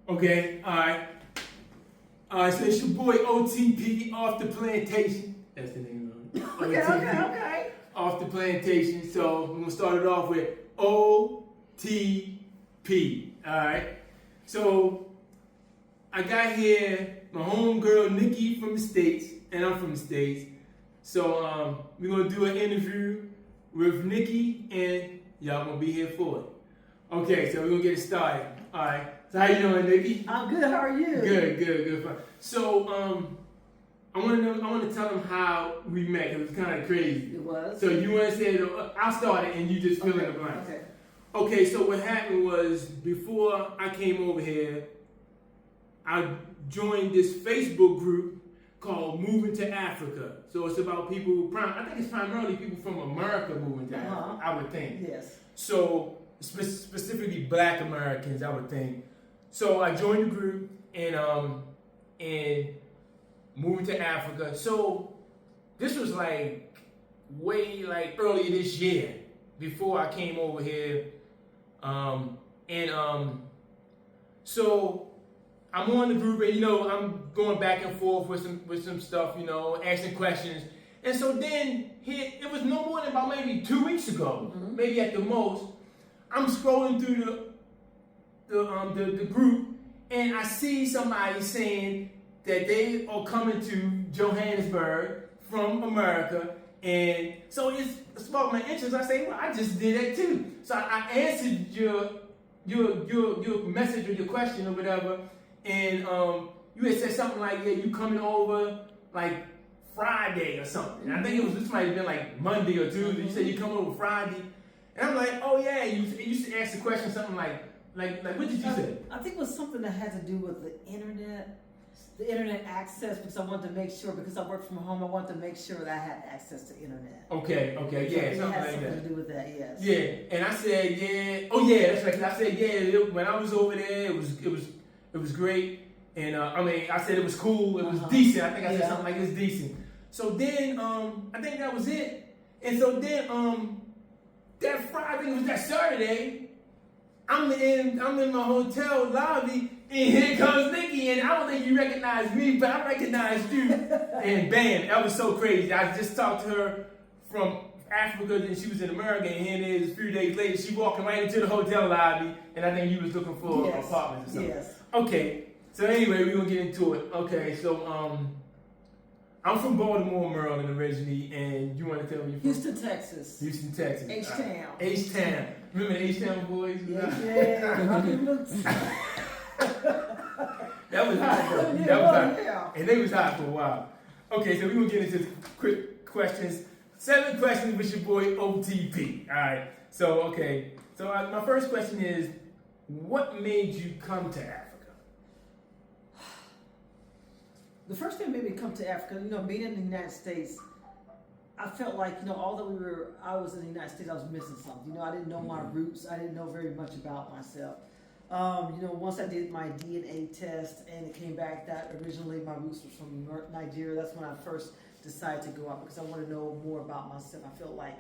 Okay, alright. Alright, so it's your boy OTP off the plantation. That's the name of it. Okay. Off the plantation. So we're gonna start it off with OTP. Alright. So I got here my homegirl Nikki from the States, and I'm from the States. So we're gonna do an interview with Nikki, and y'all gonna be here for it. Okay, so we're gonna get it started. Alright. So how you doing, Nikki? I'm good. How are you? Good. Fine. So I want to tell them how we met. It was kind of crazy. It was. So you want to say it? I'll start it, and you just fill in the blanks. Okay. Okay. So what happened was before I came over here, I joined this Facebook group called Moving to Africa. So it's about people. I think it's primarily people from America moving to Africa. I would think. Yes. So specifically Black Americans, I would think. So I joined the group and moved to Africa. So this was way earlier this year before I came over here. So I'm on the group and I'm going back and forth with some stuff, asking questions. And so then here it was no more than about maybe 2 weeks ago, maybe at the most. I'm scrolling through the group, and I see somebody saying that they are coming to Johannesburg from America, and so it's sparked my interest. I say, well, I just did that too. So I answered your message or your question or whatever, and you had said something like, yeah, you coming over like Friday or something. And I think this might have been like Monday or Tuesday. You said you coming over Friday. And I'm like, oh yeah, you used to ask the question something like what did you say? I think it was something that had to do with the internet access, because I wanted to make sure, because I work from home, I wanted to make sure that I had access to internet. Okay, So yeah, it something had like something that. to do with that, yes. Yeah, and I said, yeah, oh yeah, that's right. 'Cause I said, yeah, when I was over there, it was great, and I said it was cool, it was decent. I think I said something like it's decent. So then, I think that was it, and so then, that Friday, it was that Saturday, I'm in my hotel lobby, and here comes Nikki, and I don't think you recognized me, but I recognized you. And bam, that was so crazy. I just talked to her from Africa, and she was in America, and here it is, a few days later, she walking right into the hotel lobby, and I think you was looking for apartments or something. Yes. Okay, so anyway, we're gonna get into it. Okay, so I'm from Baltimore, Maryland originally, and you want to tell me you're from? Houston, Texas. Houston, Texas. H-Town. H-Town. Remember the H-Town boys? Yeah. That was hot though. Yeah, That was hot. yeah. And they was hot for a while. Okay, so we're going to get into quick questions. 7 questions with your boy OTP. All right. So, okay. So my first question is, what made you come to Africa? The first thing that made me come to Africa, being in the United States, I felt like, although I was in the United States, I was missing something. I didn't know my roots. I didn't know very much about myself. Once I did my DNA test and it came back that originally my roots were from Nigeria, that's when I first decided to go out, because I want to know more about myself. I felt like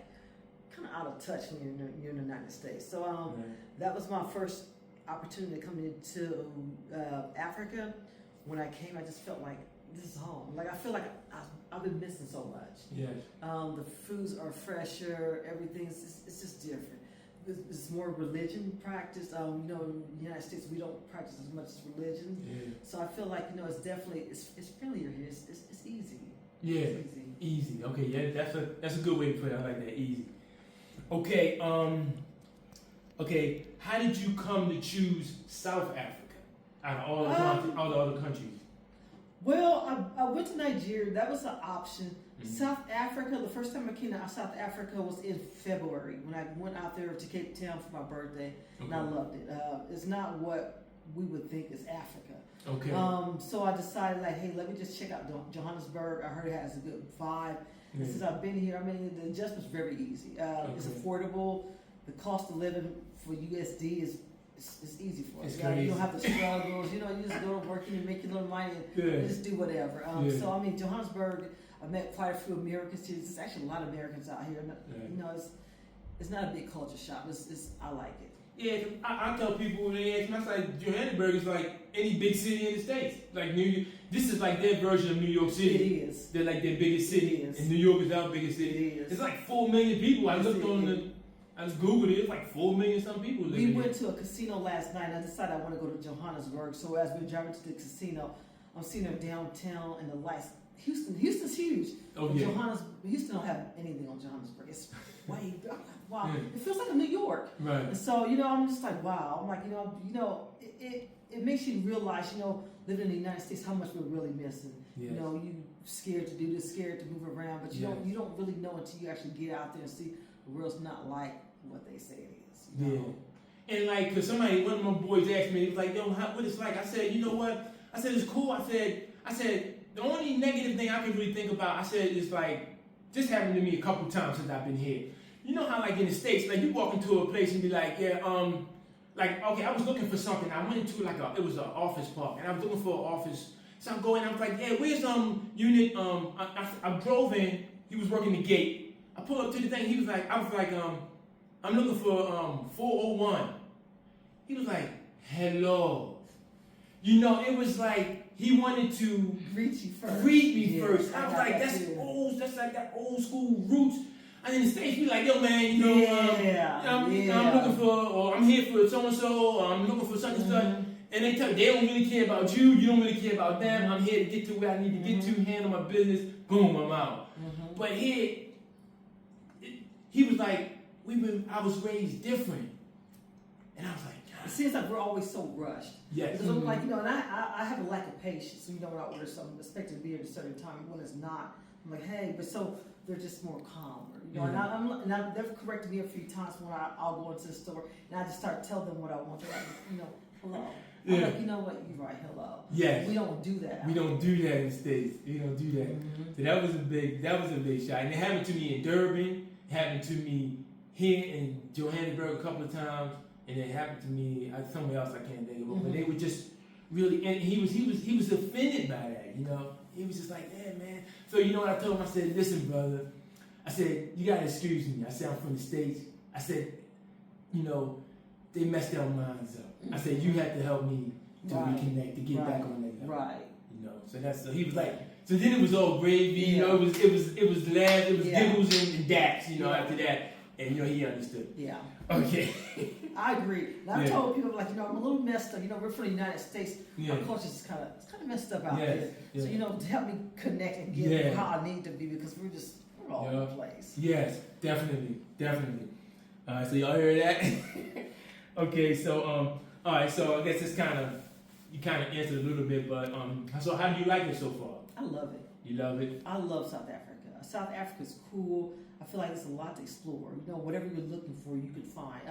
kind of out of touch when you're in the United States. So that was my first opportunity to come into Africa. When I came, I just felt like this is home. Like I feel like I've been missing so much. Yes. The foods are fresher. Everything's it's just different. It's more religion practice. In the United States, we don't practice as much as religion. Yeah. So I feel like it's definitely it's familiar here. It's easy. Yeah. It's easy. Okay. Yeah. That's a good way to put it. I like that. Easy. Okay. Okay. How did you come to choose South Africa out of all the other countries? Well, I went to Nigeria. That was an option. South Africa, the first time I came to South Africa was in February when I went out there to Cape Town for my birthday, and I loved it. It's not what we would think is Africa. Okay. So I decided, hey, let me just check out Johannesburg. I heard it has a good vibe. And since I've been here, the adjustment's very easy. It's affordable. The cost of living for USD is it's easy for us. You don't have the struggles. You just go to work and you make your little money and you just do whatever. So Johannesburg, I met quite a few Americans too. There's actually a lot of Americans out here. It's not a big culture shock. I like it. Yeah, I tell people when they ask me, I say Johannesburg is like any big city in the States. Like New York, this is like their version of New York City. It is. They're like their biggest city. It is. And New York is our biggest city. It is. It's like 4 million people. I looked on it. I just Googled it. It's like 4 million some people living We here. went to a casino last night, and I decided I want to go to Johannesburg. So as we were driving to the casino, I'm seeing them downtown and the lights. Houston's huge. Oh, But yeah. Houston don't have anything on Johannesburg. It's way, I'm like, wow. Yeah. It feels like a New York. Right. And so, I'm just like, wow. I'm like, it makes you realize, living in the United States, how much we're really missing. Yes. You scared to do this, scared to move around, but you Yes. don't really know until you actually get out there and see the world's not like what they say it is. Yeah. And like, cause one of my boys asked me, he was like, yo, what it's like? I said, you know what? I said, it's cool. I said, the only negative thing I can really think about, I said, is like, this happened to me a couple times since I've been here. You know how like in the States, like you walk into a place and be like, yeah, like, okay, I was looking for something. I went into it was an office park, and I was looking for an office. So I'm going, I was like, yeah, where's unit? I drove in. He was working the gate. I pulled up to the thing. I was like, I'm looking for 401. He was like, hello. It was like he wanted to Greet you first. greet me first. I was like, too. that's like that old school roots. And in the States, be like, yo, man, I'm looking for, or I'm here for so and so, or I'm looking for such and such. And they tell you, they don't really care about you. You don't really care about them. I'm here to get to where I need to get to, handle my business. Boom, I'm out. But here, he was like, I was raised different. And I was like, it seems like we're always so rushed. yes. Because I'm like, and I have a lack of patience. When I order something, expect it to be at a certain time. When it's not, I'm like, hey, but so they're just more calmer. And they've corrected me a few times when I'll go into the store and I just start telling them what I want. They're like, hello. I'm like, you know what? You're right, hello. Yes. We don't do that. We don't do that in the States. We don't do that. So that was a big shot. And it happened to me in Durban. It happened to me here in Johannesburg a couple of times. And it happened to me somewhere else I can't think of. But they were just really, and he was offended by that. He was just like, yeah, man. So what I told him? I said, listen, brother. I said, you gotta excuse me. I said, I'm from the States. I said, they messed their minds up. I said, you have to help me to reconnect, to get back on that level. Right. So he was like, so then it was all gravy, it was laughs, it was giggles and daps, after that. And he understood. Yeah. Okay. I agree. And I've told people I'm a little messed up. We're from the United States. Our culture is kind of messed up out there. So to help me connect and get how I need to be because we're all over the place. Yes, definitely. All right, so y'all hear that? Okay, so all right, so I guess you kind of answered a little bit, but so how do you like it so far? I love it. You love it? I love South Africa. South Africa's cool. I feel like there's a lot to explore. Whatever you're looking for, you could find.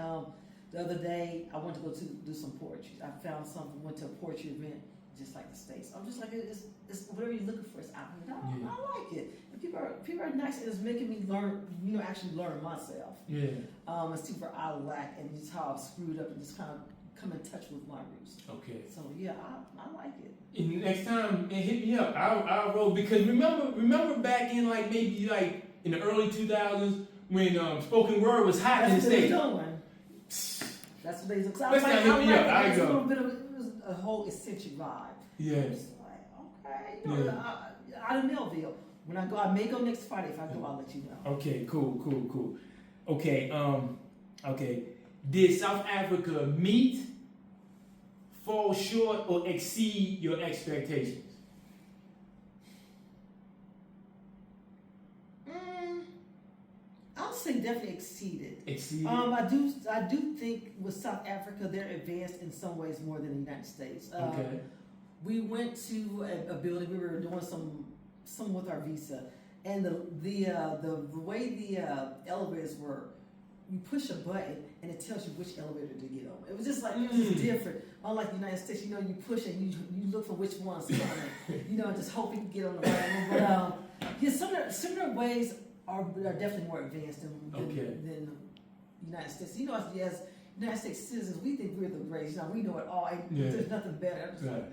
The other day, I went to go do some poetry. I found something, went to a poetry event, just like the States. I'm just like, it's whatever you're looking for, it's out there. I like it. And people are nice, and it's making me learn, actually learn myself. Yeah. And see where I lack, and just how I've screwed up, and just kind of come in touch with my roots. Okay. So yeah, I like it. And next time, hit me up. I'll roll because remember back in maybe in the early 2000s when spoken word was hot in the States. That's what they do. Next time, hit me up. I go. It was a whole eccentric vibe. Yes. It's like, okay, out of Melville. When I go, I may go next Friday. If I go, I'll let you know. Okay, cool. Okay, okay. Did South Africa meet, fall short, or exceed your expectations? I'll say definitely exceeded. Exceeded. I do think with South Africa, they're advanced in some ways more than the United States. Okay. We went to a building. We were doing some with our visa, and the way the elevators were, you push a button and it tells you which elevator to get on. It was just like it was just different. Unlike the United States, you push and you look for which one's coming. Just hoping you get on the right one. But similar ways are definitely more advanced than the United States. As United States citizens, we think we're the greatest. We know it all. There's nothing better. I'm just like,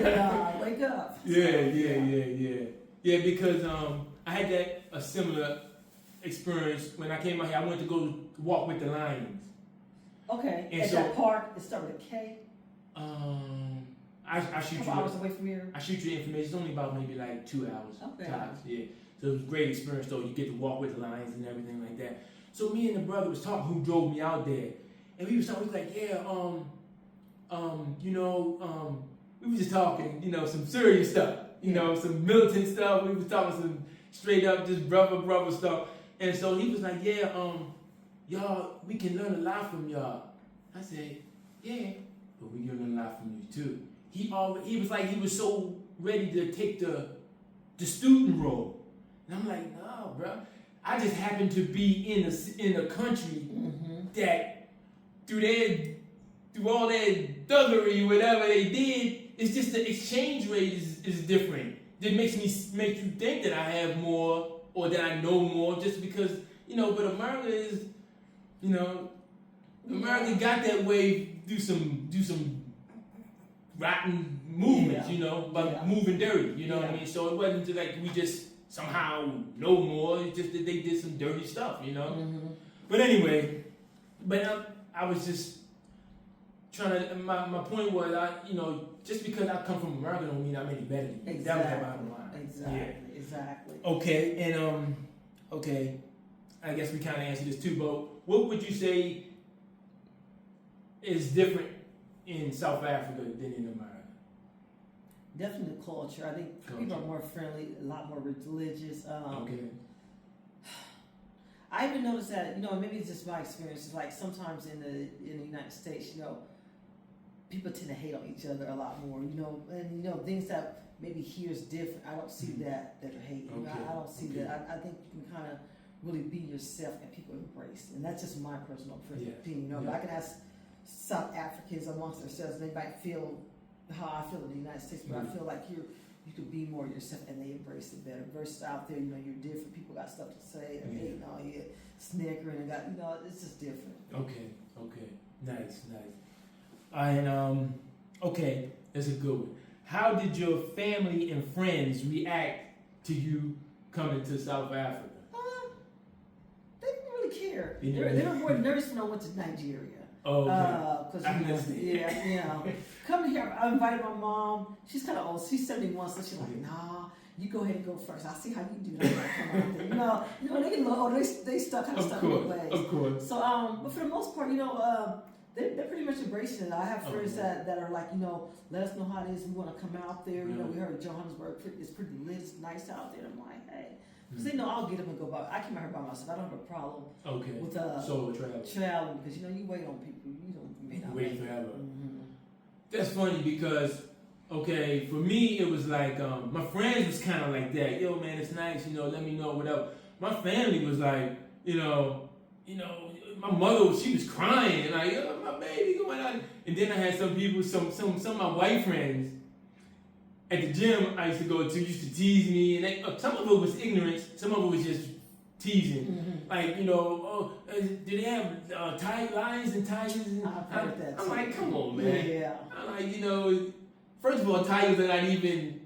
nah. Wake up. Yeah, because I had a similar experience when I came out here. I went to go walk with the lions. Okay. And At so, that park, it started with a K. I shoot Couple hours away from here. I shoot you the information. It's only about maybe like 2 hours. Okay. Tops, yeah. So it was a great experience though. You get to walk with the lions and everything like that. So me and the brother was talking who drove me out there. And we was talking, we was like, yeah, we was just talking, some serious stuff, some militant stuff. We was talking some straight up just brother stuff. And so he was like, yeah, y'all, we can learn a lot from y'all. I said, yeah, but we can learn a lot from you too. He was like, he was so ready to take the student role. And I'm like, no, bro. I just happen to be in a country that through all their thuggery, whatever they did, it's just the exchange rate is different. That makes you think that I have more or that I know more just because, but America is, America got that way do some rotten movements, moving dirty, you know what I mean? So it wasn't just like we just somehow know more, it's just that they did some dirty stuff, But anyway, I was just trying to, my point was, just because I come from America don't mean I'm any better than you. Exactly. That was the bottom line. Exactly. Okay, and okay, I guess we kind of answered this too, but what would you say is different in South Africa than in America? Definitely the culture. I think people are more friendly, a lot more religious. Okay. I even noticed that, maybe it's just my experience. Like sometimes in the United States, people tend to hate on each other a lot more. And things that maybe here is different. I don't see that they're hating. Okay. I don't see that. I think you can kind of really be yourself and people embrace. And that's just my personal opinion. But I can ask South Africans amongst themselves, they might feel how I feel in the United States, but I feel like you could be more yourself and they embrace it better. Versus out there, you're different. People got stuff to say, they're hating on you, snickering, and it's just different. Okay, nice. And okay, that's a good one. How did your family and friends react to you coming to South Africa? They didn't really care. They were more nervous when I went to Nigeria. Oh, okay. Coming here, I invited my mom. She's kind of old. She's 71, so she's like, nah, you go ahead and go first. I'll see how you do that. Come out there. They get low. They stuck in their ways. Of course. So, but for the most part, they're pretty much embracing it. I have friends that are like, let us know how it is. We want to come out there. We heard Johannesburg is pretty lit. It's nice out there. I'm like, hey. Because they know I'll get up and go by. I came out here by myself. I don't have a problem with solo travel. Because you wait on people. You wait forever. That's funny because for me it was like my friends was kind of like that. Yo, man, it's nice. Let me know whatever. My family was like, my mother, she was crying like, oh, my baby going on. And then I had some people, some of my white friends. At the gym I used to go to used to tease me, and some of it was ignorance, some of it was just teasing. Like, do they have lions and tigers? I've heard that. I'm like, come on, man. Yeah. I'm like, first of all, tigers are not even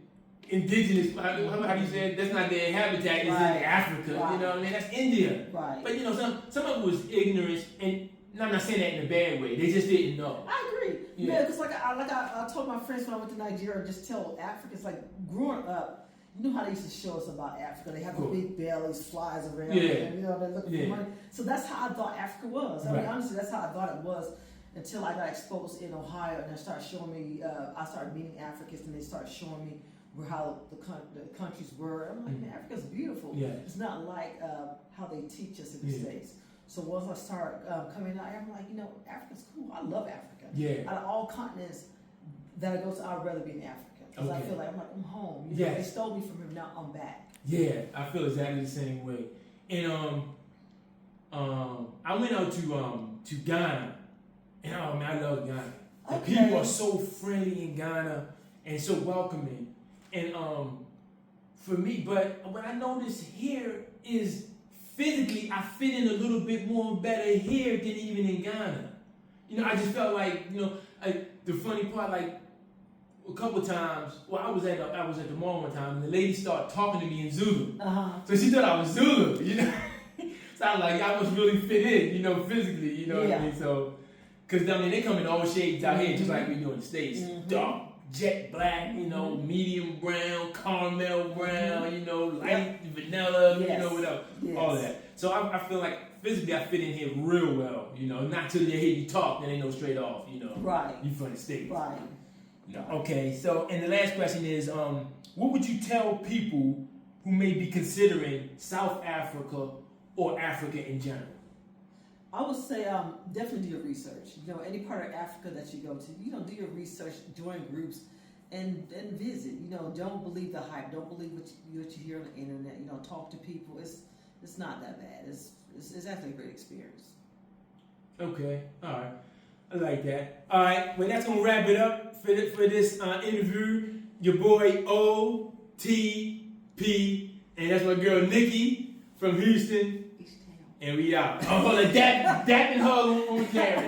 indigenous. How do you say it? That's not their habitat. It's in Africa. Right. You know what I mean? That's India. Right. But some of it was ignorance, and I'm not saying that in a bad way. They just didn't know. I agree. Yeah, because I told my friends when I went to Nigeria, just tell Africans, like growing up, you know how they used to show us about Africa. They have the big bellies, flies around, and they're looking for money. So that's how I thought Africa was. I mean, honestly, that's how I thought it was until I got exposed in Ohio, and they started showing me. I started meeting Africans, and they started showing me how the countries were. I'm like, man, Africa's beautiful. Yeah. It's not like how they teach us in the States. So once I start coming out here, I'm like, Africa's cool. I love Africa. Yeah. Out of all continents that I go to, I'd rather be in Africa. Because I feel like I'm home. They stole me from here, now I'm back. Yeah, I feel exactly the same way. And I went out to Ghana, and I love Ghana. Okay. People are so friendly in Ghana and so welcoming. And for me, but what I noticed here is physically I fit in a little bit more better here than even in Ghana. I just felt like, the funny part, like a couple times, I was at the mall one time, and the lady started talking to me in Zulu. So she thought I was Zulu, So I was like, I must really fit in, physically, what I mean? So Because, I mean, they come in all shades out here, just like we do in the States. Dark, jet black, you know, medium brown, caramel brown, you know, light vanilla, you know, whatever. All of that. So I feel like physically I fit in here real well, you know. Not till they hear you talk, then they know straight off, you know. Right. You from the States. Right. No. Okay, so, and the last question is, what would you tell people who may be considering South Africa or Africa in general? I would say definitely do your research. You know, any part of Africa that you go to, you know, do your research, join groups, and visit. You know, don't believe the hype. Don't believe what you hear on the internet. You know, talk to people. It's not that bad. It's actually a great experience. Okay, all right, I like that. All right, well that's gonna wrap it up for this interview. Your boy OTP, and that's my girl Nikki from Houston. And we out. I'm gonna dap and hug on camera.